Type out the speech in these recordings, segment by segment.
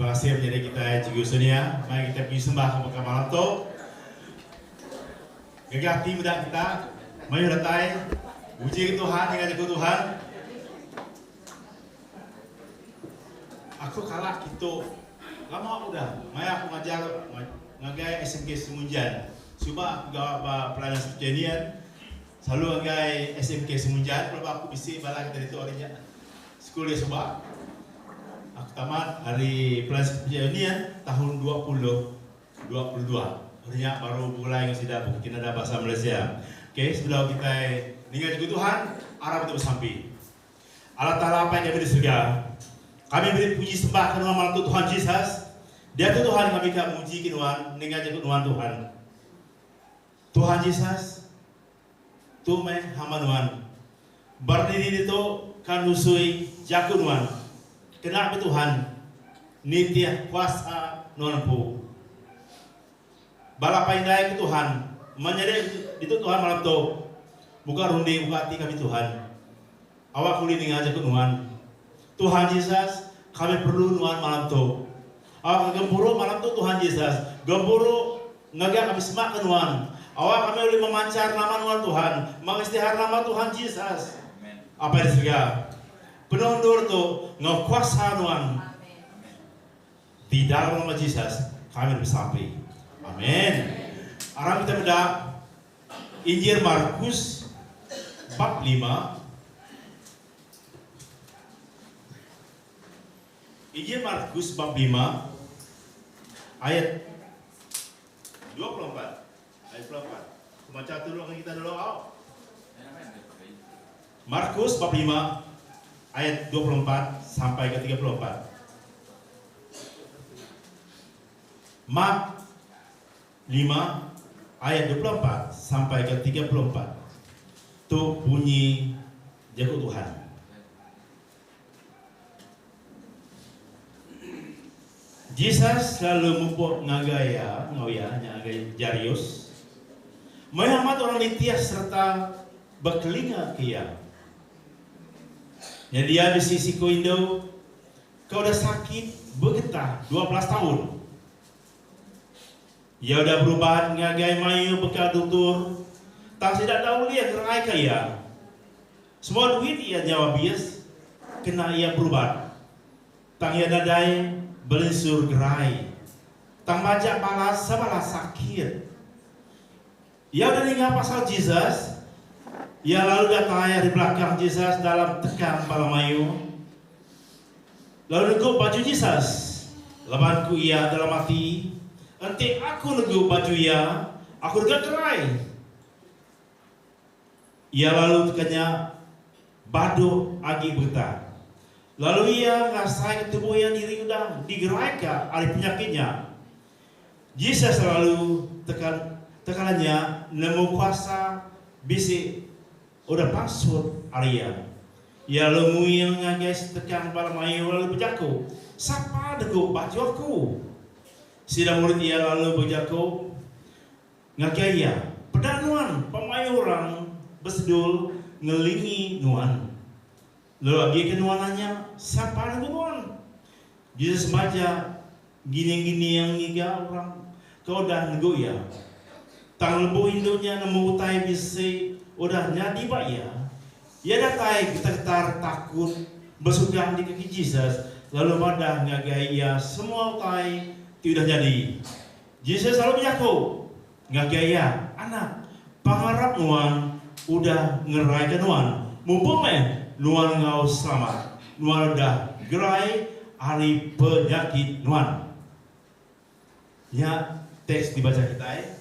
Terima kasih menjadi kita juga Sonia. Mari kita pergi sembah kepada malam tu. Gagah hati muda kita, mari ratai, puji Tuhan, dengan jaga Tuhan. Aku kalah gitu, lama udah. Mari aku ngajar SMK Semunjan. Cuba gak pelajaran seperti selalu ngajar SMK Semunjan. Kalau aku bisa balik dari itu orangnya sekolah sebab. Aku tamat hari pelajaran seperti tahun 2022. Artinya baru mulai sudah mungkin ada bahasa Malaysia. Oke, sebelum kita ingat juga Tuhan, arah untuk bersampai. Allah Ta'ala apa yang kami di surga. Kami beri puji sembah ke nama Tuhan Yesus. Dia itu Tuhan kami akan memuji Tuhan, ingat juga Tuhan. Tuhan Yesus, Tuhan hamba Tuhan. Berdiri itu kan usui jago Tuhan. Kenapa Tuhan? Nitya kuasa Tuhan pu. Balapai naik ke Tuhan, menjadi itu Tuhan malam tu, buka rundi, buka hati kami Tuhan. Awak kulit dengan aja ke Tuhan Yesus, kami perlu Tuhan malam tu. Awak gemburu malam tu Tuhan Yesus, gemburu ngagak kami semak ke Tuhan. Awak kami boleh memancar nama Tuhan, mengistihar nama Tuhan Yesus. Apa yang disegah? Penondur tu ngekuasa Tuhan. Di dalam nama Yesus, kami bersampai. Amin. Arah kita beda Injil Markus bab 5. Injil Markus bab 5 ayat 24. Ayat 24. Baca dulu kita dulu. Markus bab 5 ayat 24 sampai ke 34. Mark 5 ayat 24 sampai ke 34. Itu bunyi jago Tuhan. Yesus selalu membuat ngagaya Jarius menghormat orang Litias serta berkelinga kia. Yang dia di sisi Indo, kau udah sakit bergetah 12 tahun. Ia udah berubah ngagai mayu bekal doktor. Tak tidak tahu dia gerai kaya. Semua duit ia jawab bias. Kena ia berubah. Tang ia dadai belinsur gerai. Tang bajak balas sabalah sakit. Ia udah ingat pasal Jesus. Ia lalu datang di belakang Jesus dalam tekan bala mayu. Lalu neguk baju Jesus. Labanku ia dalam hati. Nanti aku neguk baju ia, aku dekat gerai. Ia lalu tekannya badu agi berta. Lalu ia ngasai tubuh yang diri udah digeraikan oleh penyakitnya. Yesus selalu tekanannya nemu kuasa bisi udah pasut Arya. Ia lalu yang ngagai tekan bala mayu lalu berjaku. Siapa neguk baju aku? Sidang murid ia lalu berjaku ngakaya pedanuan pemayuran bersedul ngelingi nuan. Lalu lagi ke nuananya siapa nuan? Yesus baca gini-gini yang ngiga orang kau dah nego ya. Tang lembu Indonya nemu utai bisi udah nyadi pak ya. Ia datai getar takut bersugang di kaki Yesus. Lalu pada ngagaya semua utai tidak jadi. Yesus selalu berjaku ngagaya anak pangarap nuan udah ngerai ke nuan mumpung nuan ngau selamat nuan udah gerai hari penyakit nuan. Ya teks dibaca kita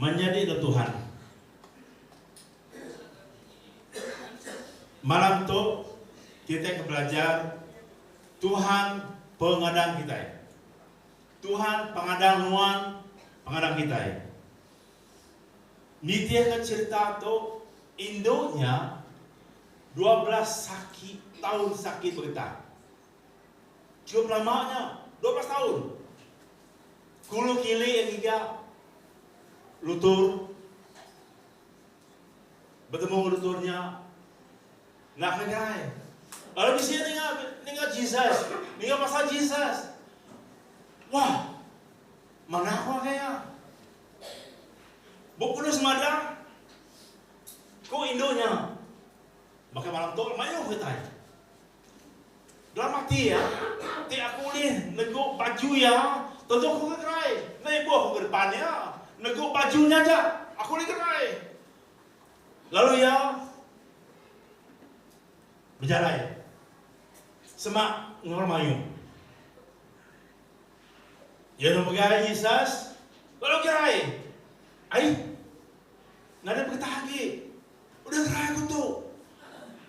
menjadi Tuhan. Malam tu kita belajar Tuhan pengadang kita. Tuhan pengadang nuan, pengadang kita. Nitya ke cerita tu Indonya 12 tahun sakit berita. Cukup lamanya 12 tahun. Kulu kili yang tiga lutur bertemu luturnya nak kegai. Lalu di sini ninga Jesus, ninga pasal Jesus. Wah, mana aku kaya? Bukudus madang, ko Indonya. Maka malam tu mayo kita. Dalam hati ya, ti aku ni nego baju ya, tentu aku kerai. Naik buah ke depannya, nego bajunya aja, aku ni kerai. Lalu ya, berjalan. Semak ngormayu. Ya nomor Jesus, lalu kerai. Nggak ada berkata lagi. Udah kerai aku tuh.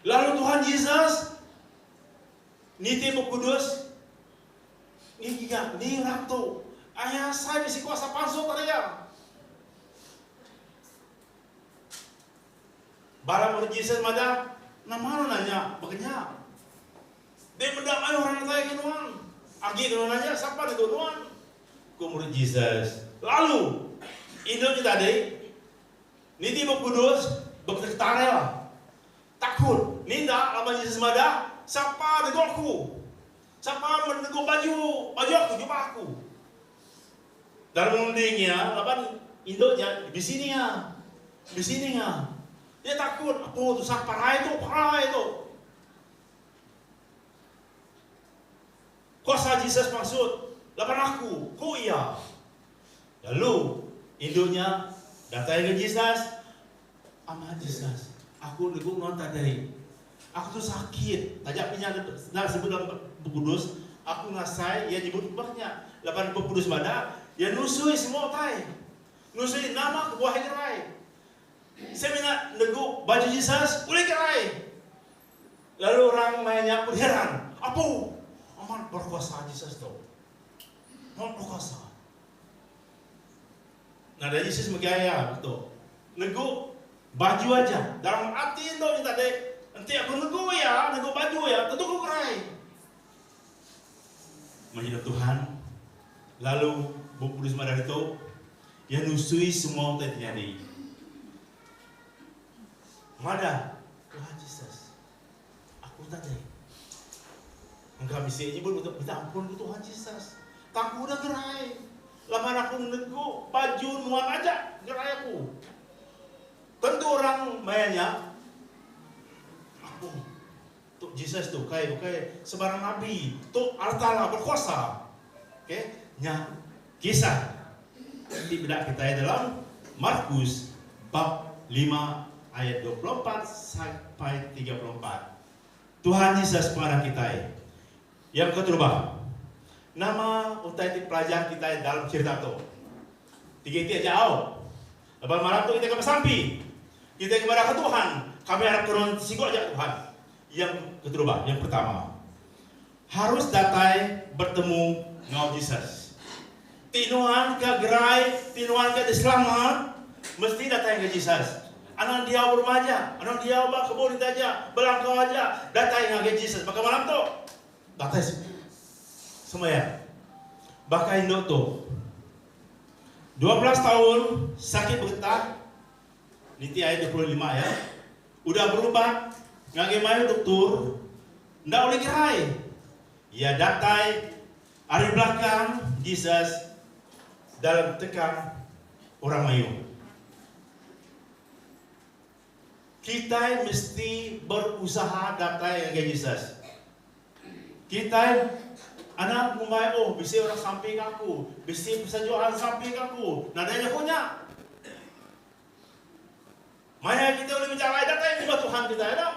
Lalu Tuhan Yesus niti Kudus ni ratu ayah saya bisa kuasa panso tariya barang menurut Yesus mada nama nanya baganya dia mendamai orang tanya kinuan agi kinuan nanya siapa itu kinuan ku menurut Yesus lalu Indonya tadi niti Kudus berkata takut ninda apa Yesus mada siapa nego aku siapa menego baju aku jumpa aku dalam mundingnya apa Indonya di sini ya dia takut apa tu parah itu kuasa Yesus maksud lapan aku kok iya lalu Indonya datang ke Yesus ama Yesus aku nego nonton dari aku tuh sakit tajak pinya sebut dalam Kudus aku ngasai ya nyebut banyak 8 Kudus mana ya nusui semua tai nusui nama kebuah kerai saya minta nego baju Yesus boleh kerai lalu orang mainnya pun heran apa aman berkuasa Yesus tuh aman berkuasa nah dari Yesus megaya betul nego baju aja dalam hati itu minta deh nanti aku nego baju ya tentu aku kerai menghidap Tuhan lalu Kudus Madar itu yang nusui semua terjadi Mada Tuhan Yesus aku tadi enggak bisa nyebut untuk minta ampun ke Tuhan Yesus tak udah gerai lama aku nego baju nuan aja gerai aku tentu orang mainnya aku tuh Yesus tuh kayak sebarang nabi tuh Allah berkuasa oke nya kisah tidak kita dalam Markus bab 5 ayat 24 sampai 34 Tuhan Yesus pengarah kita yang kedua nama utai pelajaran kita dalam cerita itu tiga jauh lepas malam itu kita ke sampi kita kepada Tuhan kami harap turun sigo aja Tuhan yang kedua yang pertama harus datai bertemu dengan Yesus tinuan ke gerai tinuan ke selamat mesti datang ke Yesus anak dia bermaja anak dia kebun aja belangkau aja datang ke Yesus maka malam tu datang semua ya bakal Indo tu 12 tahun sakit bergetar niti ayat 25 ya udah berubah ngagemai dokter ndak boleh gerai ya datai hari belakang Yesus dalam tekan orang mayu kita mesti berusaha datai ke Yesus kita anak mumbai bisa orang sampai ke aku bisa persajuan sampai ke aku nadanya punya maya kita boleh bicara datai juga Tuhan kita ada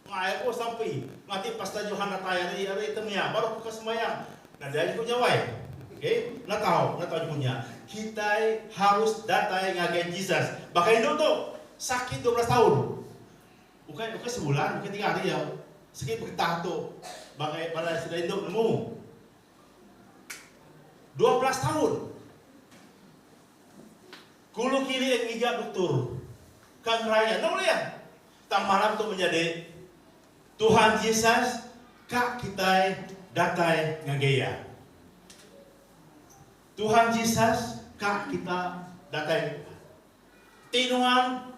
maya aku sampai mati pasta Johan datai hari temnya baru ke semayang nadanya punya wai oke, tahu punya. Kita harus datai ngagen Yesus. Bahkan itu tuh sakit 12 tahun. Bukan sebulan, bukan 3 hari ya. Sakit bertahun tuh. Bahkan pada sudah induk nemu. 12 tahun. Kulu kiri yang ngigap dokter. Kang raya, nggak boleh ya. Tang malam tuh menjadi Tuhan Yesus kak kita datai ngagea. Tuhan Yesus kak kita datai tinuan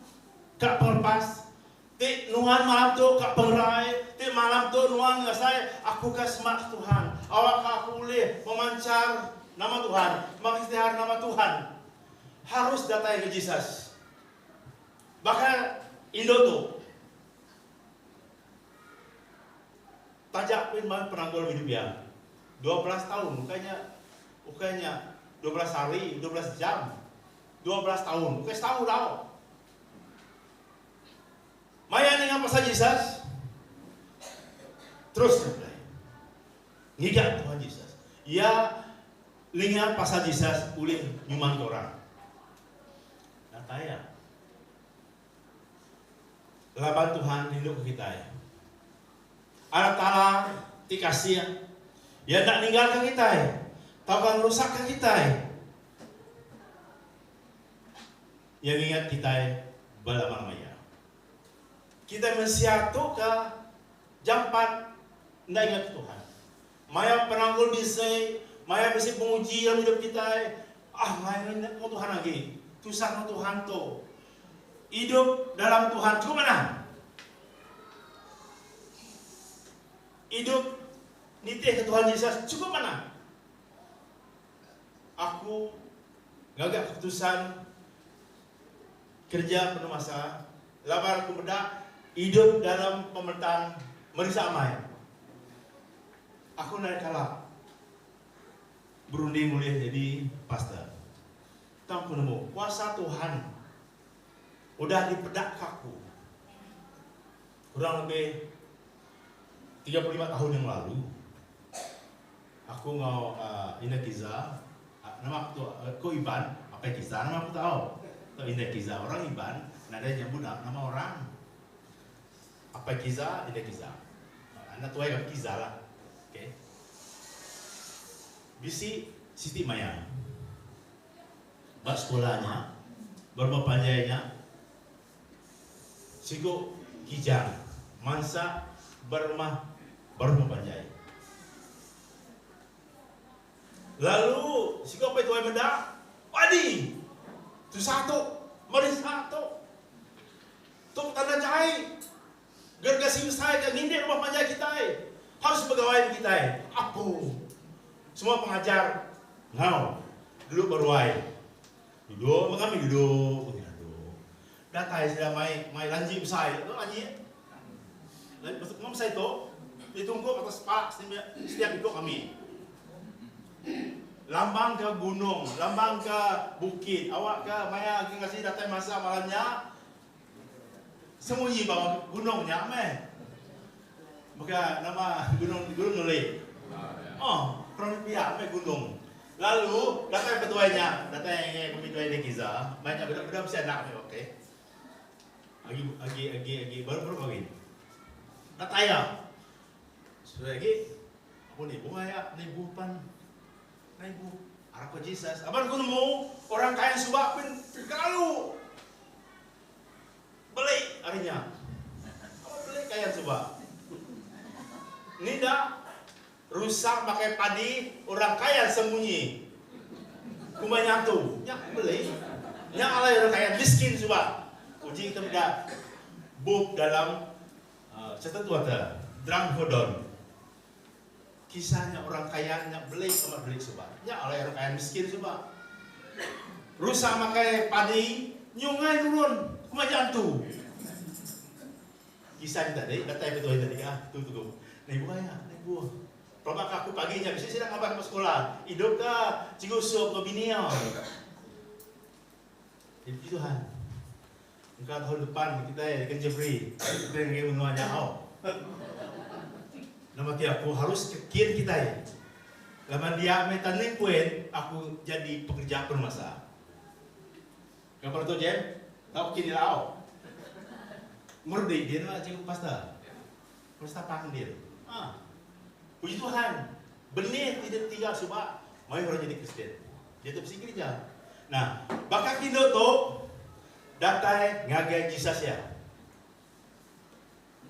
kak pelepas tinuan malam tu kak pengrai ti malam tu nuan nga saya, aku kasmak Tuhan. Awak aku boleh memancar nama Tuhan, mengisytihar nama Tuhan. Harus datai ke Jesus. Bahkan Indo tuh tajak pun penanggul hidup ya. 12 tahun, bukannya 12 hari, 12 jam. 12 tahun, bukan setahun tau. Maya dengan pasal Jesus. Terus ngigak Tuhan Yesus. Ya lingan pasal Jesus ulih nyuman ke orang. Nah taya. Laban Tuhan hidup ke kita ya. Allah Ta'ala dikasih ya tak ninggalkan kita ya. Tahu rusakkan kita ya. Yang ingat kita ya balaman maya. Kita mensiatu ke jam 4 ndak ingat Tuhan. Maya penanggul bisa, maya bisa penguji dalam hidup kita. Maya ingat Tuhan lagi. Tusah Tuhan tu. Hidup dalam Tuhan cukup mana? Hidup nitih ke Tuhan Yesus cukup mana? Aku gagak keputusan kerja penuh masa. Labar aku bedak hidup dalam pemerintahan Marisa Amai. Aku naik kalah berunding mulai jadi pastor. Tanpa nemu kuasa Tuhan udah dipedak kaku. Kurang lebih 35 tahun yang lalu aku ngau Inakiza nama aku Iban apa Kiza nama aku tahu atau Inakiza orang Iban nada nyebut nama orang apa Kiza Inakiza anak tua yang Kiza lah oke bisi Siti Maya bak sekolahnya berapa panjangnya sigo kijang mansa bermah baru panjai. Lalu siapa itu yang mendak? Wadi, tu satu, mari satu. Tu tanda cahai. Gergasi besar yang ini rumah panjai kita. Harus pegawai kita. Aku semua pengajar ngau duduk berwai. Duduk, kami duduk. Datai sudah mai lanji besar. Tu lanji. Masuk ngam saya tu. Ditunggu atas pak setiap itu kami. Lambang ke gunung, lambang ke bukit. Awak ke maya kasih datang masa malamnya. Sembunyi bawah gunungnya meh. Bukan nama gunung Nuli. Oh, kronik biak meh gunung. Lalu datang petuainya, datang petuai Kiza. Banyak beda bisa anak meh oke. Agi baru kawin. Datang ya. Sudah lagi, aku nih bunga ya, nih bupan, nih bu, arah ke Jesus. Abang aku nemu orang kaya subak pun kalau beli harinya, apa beli kaya subak? Ini dah rusak pakai padi orang kaya sembunyi, kumanya tu, nyak beli, nyak alai orang kaya miskin subak. Uji kita dah book dalam catatan water, drunk hodon. Kisahnya orang kaya nyak beli sama beli subak. Nyak oleh orang kaya miskin subak. Rusak makai padi, nyungai turun, kumanya tu. Kisah tadi, kata betul tadi tunggu. Nih buah ya, nih buah. Probak aku paginya bisa sedang abang ke sekolah. Hidup ke cigusup ke biniau. Jadi Tuhan. Engkau tahun depan kita kan Jeffrey, kita yang menguanya nama dia aku harus kekir kita ya. Lama dia metanin kuen, aku jadi pekerja permasa. Kapan tu Jem? Tahu kini lau. Murdi dia nak cikgu pasta. Pasta panggil. Puji Tuhan. Benih tidak tinggal subak. Mau orang jadi Kristen. Dia tu bersih gereja. Nah, bakal kita tu datai ngagai Jesus ya.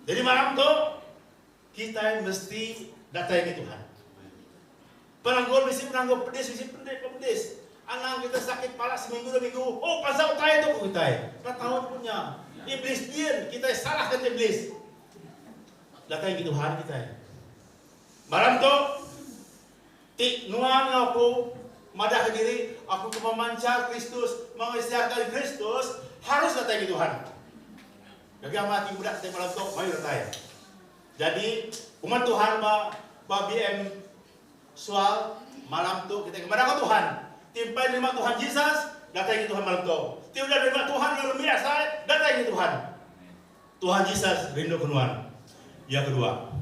Jadi malam tu kita mesti datai ke Tuhan. Penanggul mesti penanggul pedes, mesti pedes. Anak kita sakit kepala seminggu 2 minggu. Oh, pasal utai tu kita. Tak tahu punya. Iblis dia, kita salahkan iblis. datang ke Tuhan kita. Malam tu, nuan aku madah ke diri, aku memancar Kristus, mengisytiharkan Kristus, harus datang ke Tuhan. Gagal mati budak kita malam tu, mari datang. Jadi umat Tuhan BM soal malam tu kita kepada Tuhan. Timpai terima Tuhan Yesus, datang ke Tuhan malam tu. Tiada terima Tuhan dalam biasa, datang ke Tuhan. Tuhan Yesus rindu kenuan. Yang kedua,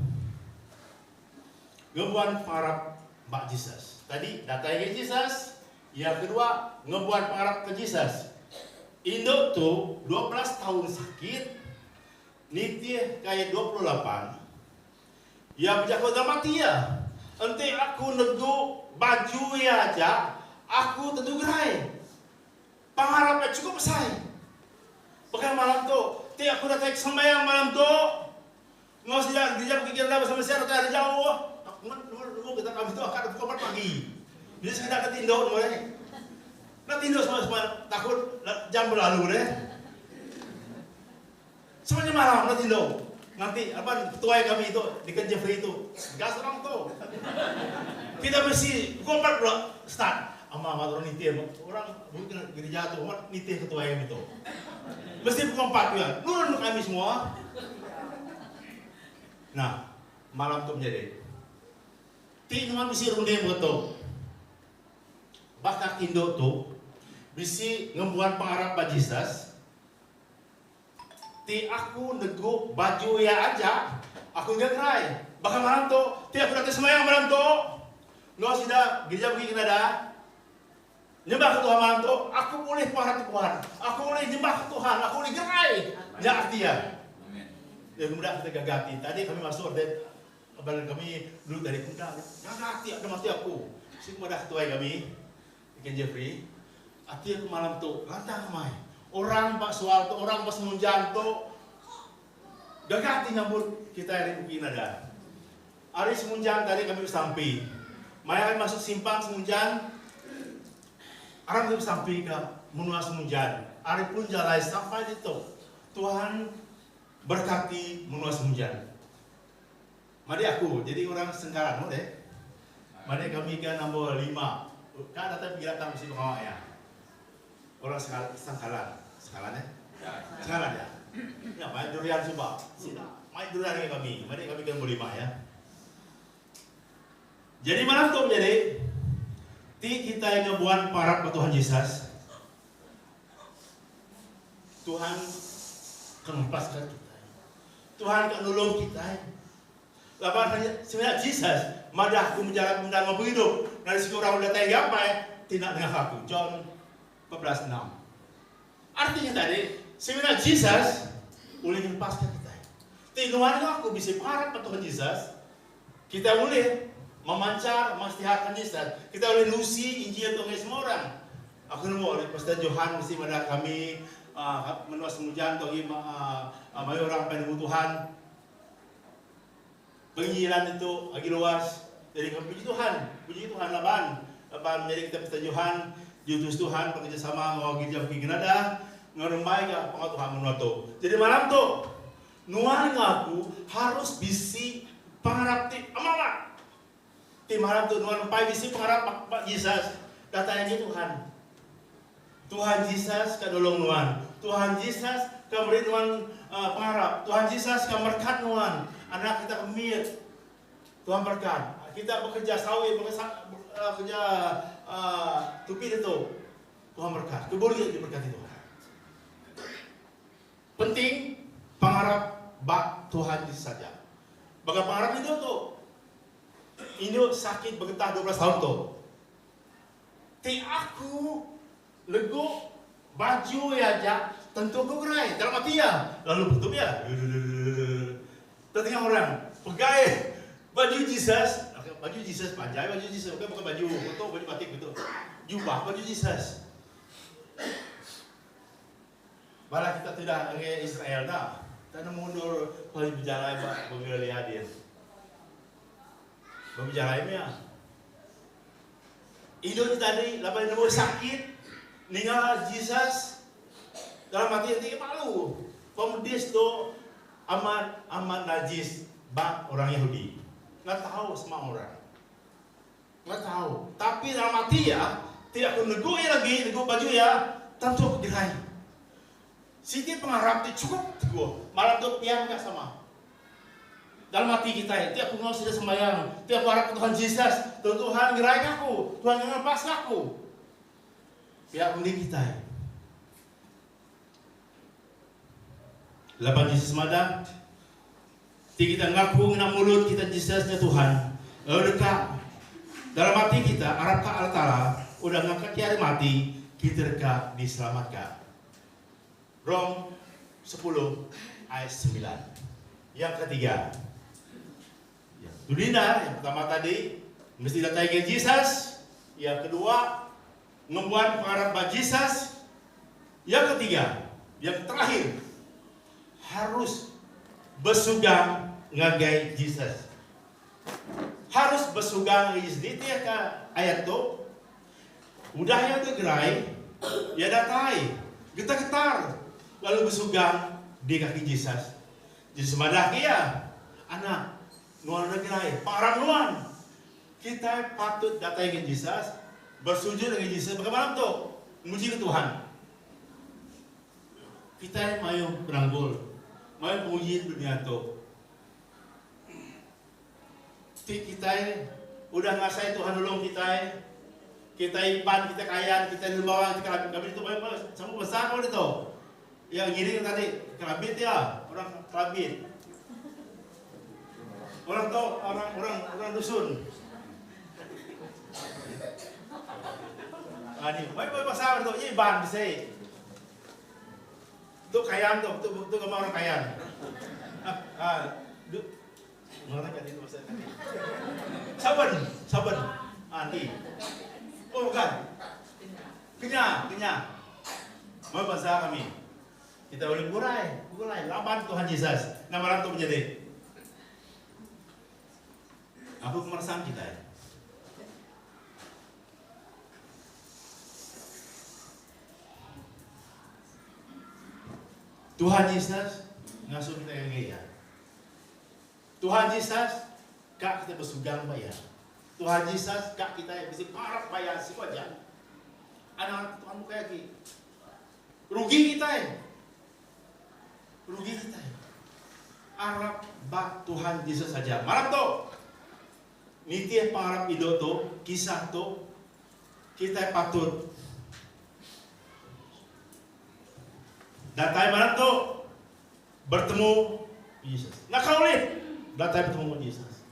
ngebuan parap Mbak Yesus. Tadi datang ke Yesus. Yang kedua, ngebuan parap ke Yesus. Indo tu 12 tahun sakit, nitih kayak 28. Ya berjaga dah mati ya. Ente aku nego baju ya aja, aku tentu gerai. Pengharapnya cukup besar. Bahkan malam tu, aku datang sembahyang malam tu, ngau sejak dia pergi kira bersama saya datang jauh. Dulu kita kami tu akan pukul 4 pagi. Jadi sekedar nak tindak boleh. Nak tindak semua takut jam berlalu deh. Semuanya malam nak tindak. Nanti apa ketua kami itu di Jeffrey itu gas orang tu. Kita mesti pukul 4 pula start. Ama orang nitih orang mungkin gereja tu orang nitih ketua kami itu. Mesti pukul 4 ya. Nurun kami semua. Nah, malam tu menjadi. Tinggal mesti runde betul. Bakal Indo tu mesti ngembuan pengharap bagi Jesus. Ti aku nego baju ya aja, aku enggak kerai. Bahkan malam tu, ti aku datang semayang malam tu. Nggak sudah gereja pergi Kanada. Nyembah ke Tuhan malam tu, aku boleh pengharap Tuhan. Aku boleh nyembah ke Tuhan, aku boleh gerai. Ya artinya. Ya kemudian kita gagati. Tadi kami masuk dan kami dulu dari kuda. Gagati ada mati aku. Si kemudian ketua kami, Ken Jeffrey. Artinya aku malam tu lantang mai. Orang pak soal tu, orang pas munjan tu, gagati nyambut kita dari Kanada. Hari semunjan tadi kami sampai. Maya kami masuk simpang semunjan. Orang kami sampai ke menua semunjan. Hari pun jalan sampai itu. Tuhan berkati menua semunjan. Mari aku jadi orang Sengkalan, deh. Mari kami kan nombor 5. Kan datang pergi datang mesti pengawal ya. Orang Sengkalan, Sengkalan ya? Sengkalan ya? Ya, main durian coba. Main durian dengan kami. Mari kami kan nombor 5 ya. Jadi malam tu menjadi kita yang ngebuat parap ke Tuhan Yesus. Tuhan akan melepaskan kita. Tuhan akan nolong kita. Lapan sebenarnya Yesus madah aku menjalankan benda hidup. Dari segi orang udah tanya apa ya? Tidak dengan aku. John 14:6. Artinya tadi sebenarnya Yesus boleh melepaskan kita. Tinuannya aku bisa parap ke Tuhan Yesus. Kita boleh memancar, mengisytiharkan Yesus. Kita boleh nusi Injil untuk semua orang. Aku nemu oleh Pastor Johan mesti pada kami menua semujan untuk mayu orang penemu Tuhan. Penginjilan itu lagi luas. Jadi puji Tuhan laban menjadi kita Pastor Johan, diutus Tuhan bekerja sama dengan gereja pergi Kanada, ngeremai ke Tuhan menua tu. Jadi malam tu, nuan aku harus bisi pengharap ti amamak. Ti malam tu nuan pai bisi pengharap Pak Yesus datangnya Tuhan. Tuhan Yesus kan nolong nuan. Tuhan Yesus kan beri nuan pengharap. Tuhan Yesus kan berkat nuan. Anak kita kemir. Tuhan berkat. Kita bekerja sawit, bekerja tupi itu. Tuhan berkat. Keboleh diberkati Tuhan. Penting pengharap bak Tuhan Yesus saja. Bagai pengharap itu tuh. Ini sakit bergetah 12 tahun tuh. Ti aku lego baju ya aja tentu aku gerai dalam hati ya. Lalu betul ya. Tengah orang pegai baju Jesus panjang baju Jesus bukan baju foto baju batik betul. Jubah baju Jesus. Malah kita tidak ke Israel dah. Kita mundur kalau berjalan Pak pemilih hadir. Berbicara ya. Hidup tadi, lapan nemu sakit, ninggal Jesus dalam hati malu. Pemedis tu amat najis. bak orang Yahudi. Nggak tahu semua orang. Nggak tahu. Tapi dalam hati ya, tidak aku nego lagi, nego baju ya, tentu aku gerai. Siti pengharap itu cukup teguh. Malam itu tiang nggak sama. Dalam hati kita ya, tiap aku mau sudah sembahyang, tiap aku harap ke Tuhan Yesus, Tuhan gerai aku, Tuhan ngelepas aku. Biar mending kita ya. Lapan Yesus madan, kita ngaku ngena mulut kita Yesusnya Tuhan. Lalu dekat dalam hati kita, harap ke Allah Ta'ala, udah ngangkat hari mati, kita dekat diselamatkan. Rom 10 ayat 9. Yang ketiga, Dudina, yang pertama tadi, mesti datang ke Yesus. Yang kedua, membuat pengarap bagi Yesus. Yang ketiga, yang terakhir, harus bersugang ngagai Yesus. Harus bersugang ngagai Yesus. Itu ya ke ayat itu. Udahnya itu gerai, ya datai, getar-getar, lalu bersugang di kaki Yesus. Yesus madaki ya, anak. Nuan negeri, parang nuan. Kita patut datang ke Yesus, bersujud dengan Yesus. Bagaimana tuh? Memuji ke Tuhan. Kita mayu beranggul, mayu puji dunia tuh. Kita udah ngasai Tuhan nolong kita. Kita iman, kita kaya, kita di bawah, kita kabit itu banyak sama besar kok itu. Yang giring tadi kabit ya, orang kabit. Orang tahu, orang dusun. Ini, baik pasal itu, ini ban bisa. Itu kayaan tuh, itu kemana orang kayaan. Mana kan itu pasal ini? Saban, anti. Oh bukan, kenya. Mau pasal kami. Kita boleh burai, laban Tuhan Yesus. Nama orang itu menjadi. Apa kemerasaan kita ya? Tuhan Yesus ngasuh kita yang gaya. Tuhan Yesus kak kita bersugang bayar. Tuhan Yesus kak kita yang bisa parah bayar si wajah. Anak Tuhan buka lagi. Rugi kita ya. Arab bak Tuhan Yesus saja. Malam tuh. Niti pangarap ido to, kisah to, kita patut. Datai mana to bertemu Yesus. Nak kaulit, datai bertemu Yesus.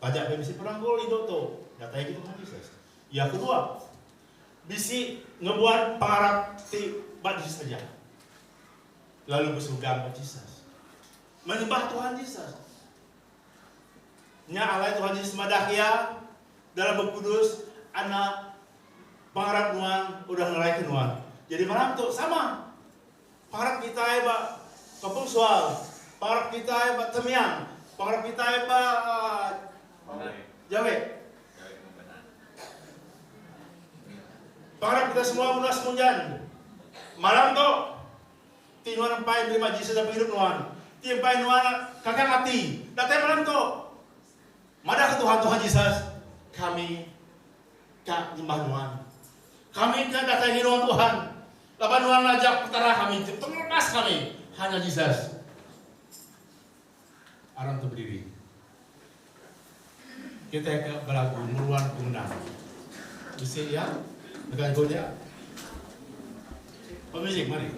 Pajak bisi peranggol ido to, datai bertemu Yesus. Yang kedua, bisi ngebuat pangarap ti bad Yesus saja. Lalu bersugang bad Yesus. Menyembah Tuhan Yesus. Nya alai Tuhan Yesus madakia dalam berkudus anak pangarap nuan udah ngerai nuan. Jadi malam tuh sama. Pangarap kita ba kapung soal, pangarap kita ba temiang, pangarap kita ba Jawa. Pangarap kita semua munas munjan. Malam tuh tinuan empai terima Yesus dapat hidup nuan. Tiempai nuan kakak mati. Datang malam tuh. Mada ke Tuhan Yesus, kami kak nyembah Tuhan. Kami kak datangi Tuhan. Lapan Tuhan ajak petara kami, terlepas kami. Hanya Yesus. Orang itu berdiri. Kita ke belagu, meluan pengenang. Bisa ya? Dengan goda. Pemusik, mari.